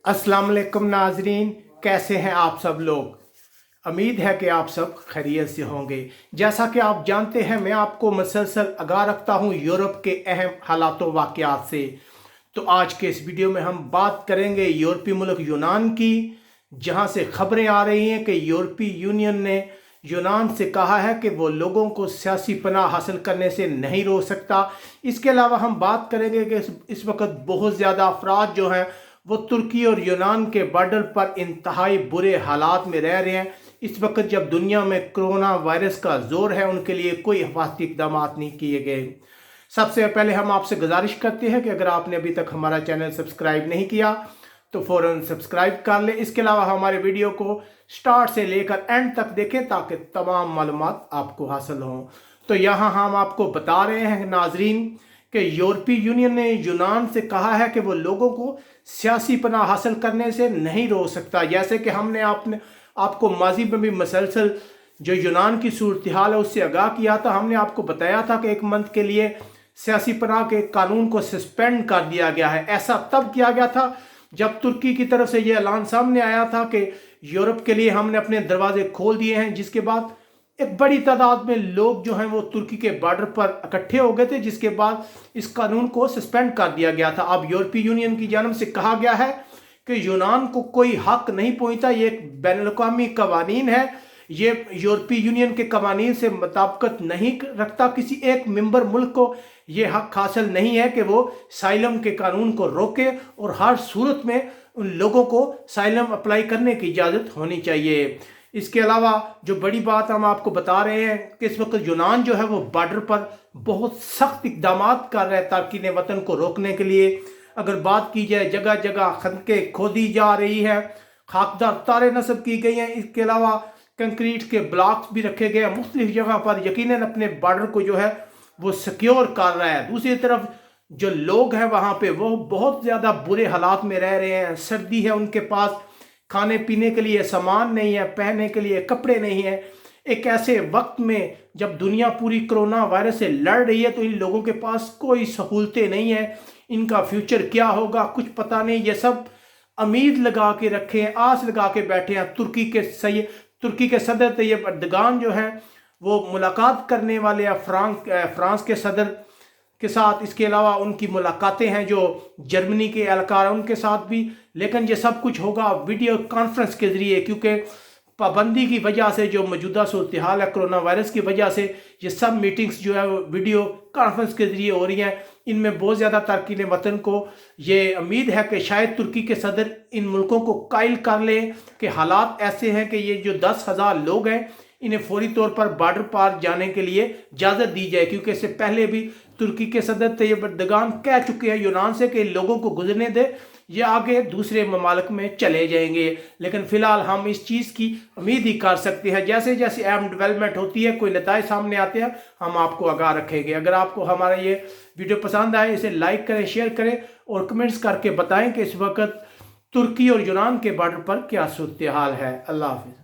अस्सलाम वालेकुम नाजरीन, कैसे हैं आप सब लोग। उम्मीद है कि आप सब खैरियत से होंगे। जैसा कि आप जानते हैं, मैं आपको मुसलसल आगाह रखता हूं यूरोप के अहम हालातों वाक़यात से। तो आज के इस वीडियो में हम बात करेंगे यूरोपीय मुल्क यूनान की, जहां से खबरें आ रही हैं कि यूरोपीय यूनियन ने यूनान से कहा है कि वो लोगों को सियासी पनाह हासिल करने से नहीं रोक सकता। इसके अलावा हम बात करेंगे कि इस वक्त बहुत ज़्यादा अफराद जो हैं वो तुर्की और यूनान के बॉर्डर पर इंतहाई बुरे हालात में रह रहे हैं। इस वक्त जब दुनिया में कोरोना वायरस का जोर है, उनके लिए कोई हिफाजती इकदाम नहीं किए गए। सबसे पहले हम आपसे गुजारिश करते हैं कि अगर आपने अभी तक हमारा चैनल सब्सक्राइब नहीं किया तो फ़ौरन सब्सक्राइब कर लें। इसके अलावा हमारे वीडियो को स्टार्ट से लेकर एंड तक देखें ताकि तमाम मालूमात आपको हासिल हों। तो यहाँ हम आपको बता रहे हैं नाजरीन कि यूरोपीय यूनियन ने यूनान से कहा है कि वो लोगों को सियासी पनाह हासिल करने से नहीं रोक सकता। जैसे कि हमने आपको माजी में भी मसलसल जो यूनान की सूरत हाल है उससे आगाह किया था। हमने आपको बताया था कि एक मंथ के लिए सियासी पनाह के कानून को सस्पेंड कर दिया गया है। ऐसा तब किया गया था जब तुर्की की तरफ से ये ऐलान सामने आया था कि यूरोप के लिए हमने अपने दरवाजे खोल दिए हैं, जिसके बाद एक बड़ी तादाद में लोग जो हैं वो तुर्की के बॉर्डर पर इकट्ठे हो गए थे, जिसके बाद इस कानून को सस्पेंड कर दिया गया था। अब यूरोपीय यूनियन की जानिब से कहा गया है कि यूनान को कोई हक नहीं पहुंचता, ये एक बैनुल-अक़वामी कवानीन है, ये यूरोपीय यूनियन के कवानीन से मुताबिकत नहीं रखता। किसी एक मेंबर मुल्क को ये हक हासिल नहीं है कि वो साइलम के कानून को रोके, और हर सूरत में उन लोगों को साइलम अप्लाई करने की इजाज़त होनी चाहिए। इसके अलावा जो बड़ी बात हम आपको बता रहे हैं कि इस वक्त यूनान जो है वो बॉर्डर पर बहुत सख्त इकदाम कर रहा है तारकीन वतन को रोकने के लिए। अगर बात की जाए, जगह जगह खंदकें खोदी जा रही है, खाकदार तारे नस्ब की गई हैं। इसके अलावा कंक्रीट के ब्लॉक्स भी रखे गए हैं मुख्तलिफ जगह पर। यकीनन अपने बॉर्डर को जो है वो सिक्योर कर रहा है। दूसरी तरफ जो लोग हैं वहाँ पे वो बहुत ज़्यादा बुरे हालात में रह रहे हैं। सर्दी है, उनके पास खाने पीने के लिए सामान नहीं है, पहनने के लिए कपड़े नहीं है। एक ऐसे वक्त में जब दुनिया पूरी कोरोना वायरस से लड़ रही है तो इन लोगों के पास कोई सहूलतें नहीं है। इनका फ्यूचर क्या होगा कुछ पता नहीं। ये सब उम्मीद लगा के रखे हैं, आस लगा के बैठे हैं। तुर्की के सदर तैयब अर्दगान जो हैं वो मुलाकात करने वाले हैं फ्रांस के सदर के साथ। इसके अलावा उनकी मुलाकातें हैं जो जर्मनी के एहलकार हैं उनके साथ भी। लेकिन ये सब कुछ होगा वीडियो कॉन्फ्रेंस के ज़रिए, क्योंकि पाबंदी की वजह से जो मौजूदा सूरत हाल है कोरोना वायरस की वजह से ये सब मीटिंग्स जो है वीडियो कॉन्फ्रेंस के ज़रिए हो रही हैं। इनमें बहुत ज़्यादा तारकीन वतन को ये उम्मीद है कि शायद तुर्की के सदर इन मुल्कों को कायल कर लें कि हालात ऐसे हैं कि ये जो 10,000 लोग हैं इन्हें फौरी तौर पर बॉर्डर पार जाने के लिए इजाज़त दी जाए, क्योंकि इससे पहले भी तुर्की के सदर तैयब अर्दगान कह चुके हैं यूनान से कि लोगों को गुजरने दे, ये आगे दूसरे ममालिक में चले जाएंगे। लेकिन फ़िलहाल हम इस चीज़ की उम्मीद ही कर सकते हैं। जैसे जैसे अहम डेवलपमेंट होती है, कोई नताइज सामने आते हैं, हम आपको आगाह रखेंगे। अगर आपको हमारा ये वीडियो पसंद आए इसे लाइक करें, शेयर करें और कमेंट्स करके बताएं कि इस वक्त तुर्की और यूनान के बॉर्डर पर क्या सूरत हाल है। अल्लाह हाफ़िज़।